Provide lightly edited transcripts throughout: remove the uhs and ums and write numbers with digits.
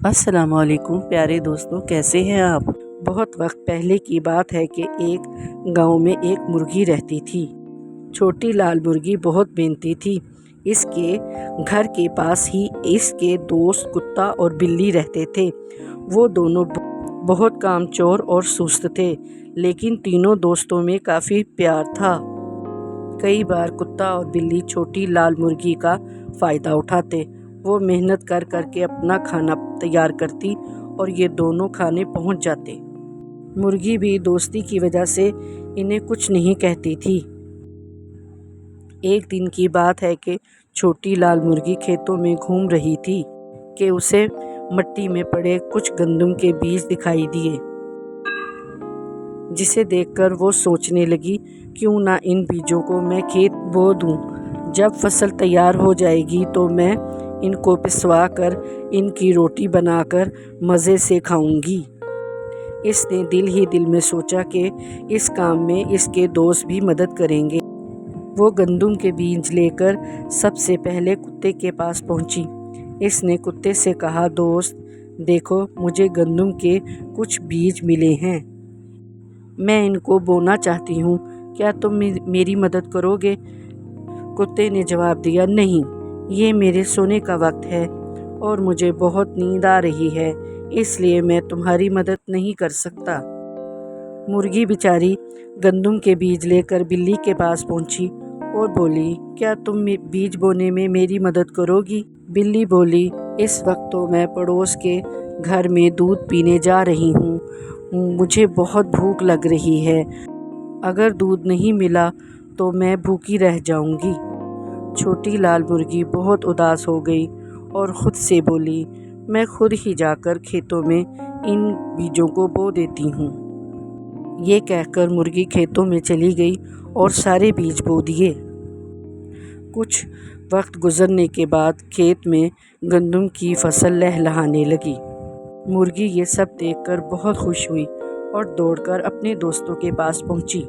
السلام علیکم پیارے دوستوں، کیسے ہیں آپ؟ بہت وقت پہلے کی بات ہے کہ ایک گاؤں میں ایک مرغی رہتی تھی۔ چھوٹی لال مرغی بہت محنتی تھی۔ اس کے گھر کے پاس ہی اس کے دوست کتا اور بلی رہتے تھے۔ وہ دونوں بہت کام چور اور سست تھے، لیکن تینوں دوستوں میں کافی پیار تھا۔ کئی بار کتا اور بلی چھوٹی لال مرغی کا فائدہ اٹھاتے۔ وہ محنت کر کے اپنا کھانا تیار کرتی اور یہ دونوں کھانے پہنچ جاتے۔ مرغی بھی دوستی کی وجہ سے انہیں کچھ نہیں کہتی تھی۔ ایک دن کی بات ہے کہ چھوٹی لال مرغی کھیتوں میں گھوم رہی تھی کہ اسے مٹی میں پڑے کچھ گندم کے بیج دکھائی دیے، جسے دیکھ کر وہ سوچنے لگی، کیوں نہ ان بیجوں کو میں کھیت بو دوں۔ جب فصل تیار ہو جائے گی تو میں ان کو پسوا کر ان کی روٹی بنا کر مزے سے کھاؤں گی۔ اس نے دل ہی دل میں سوچا کہ اس کام میں اس کے دوست بھی مدد کریں گے۔ وہ گندم کے بیج لے کر سب سے پہلے کتے کے پاس پہنچی۔ اس نے کتے سے کہا، دوست دیکھو، مجھے گندم کے کچھ بیج ملے ہیں۔ میں ان کو بونا چاہتی ہوں، کیا تم میری مدد کرو گے؟ کتے نے جواب دیا، نہیں، یہ میرے سونے کا وقت ہے اور مجھے بہت نیند آ رہی ہے، اس لیے میں تمہاری مدد نہیں کر سکتا۔ مرغی بیچاری گندم کے بیج لے کر بلی کے پاس پہنچی اور بولی، کیا تم بیج بونے میں میری مدد کرو گی؟ بلی بولی، اس وقت تو میں پڑوس کے گھر میں دودھ پینے جا رہی ہوں، مجھے بہت بھوک لگ رہی ہے، اگر دودھ نہیں ملا تو میں بھوکی رہ جاؤں گی۔ چھوٹی لال مرغی بہت اداس ہو گئی اور خود سے بولی، میں خود ہی جا کر کھیتوں میں ان بیجوں کو بو دیتی ہوں۔ یہ کہہ کر مرغی کھیتوں میں چلی گئی اور سارے بیج بو دیے۔ کچھ وقت گزرنے کے بعد کھیت میں گندم کی فصل لہلہانے لگی۔ مرغی یہ سب دیکھ کر بہت خوش ہوئی اور دوڑ کر اپنے دوستوں کے پاس پہنچی۔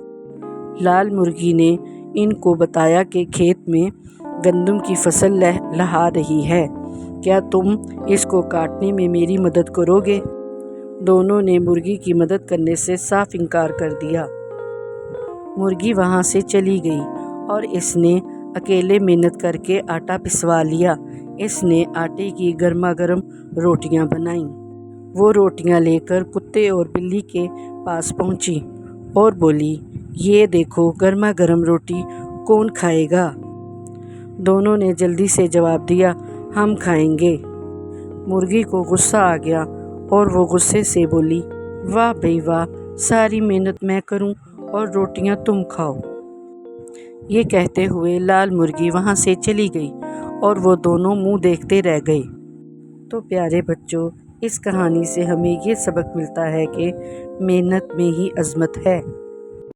لال مرغی نے ان کو بتایا کہ کھیت میں گندم کی فصل لہلہا رہی ہے، کیا تم اس کو کاٹنے میں میری مدد کرو گے؟ دونوں نے مرغی کی مدد کرنے سے صاف انکار کر دیا۔ مرغی وہاں سے چلی گئی اور اس نے اکیلے محنت کر کے آٹا پسوا لیا۔ اس نے آٹے کی گرما گرم روٹیاں بنائیں۔ وہ روٹیاں لے کر کتے اور بلی کے پاس پہنچی اور بولی، یہ دیکھو گرما گرم روٹی کون کھائے گا؟ دونوں نے جلدی سے جواب دیا، ہم کھائیں گے۔ مرغی کو غصہ آ گیا اور وہ غصے سے بولی، واہ بھئی واہ، ساری محنت میں کروں اور روٹیاں تم کھاؤ۔ یہ کہتے ہوئے لال مرغی وہاں سے چلی گئی اور وہ دونوں منہ دیکھتے رہ گئے۔ تو پیارے بچوں، اس کہانی سے ہمیں یہ سبق ملتا ہے کہ محنت میں ہی عظمت ہے۔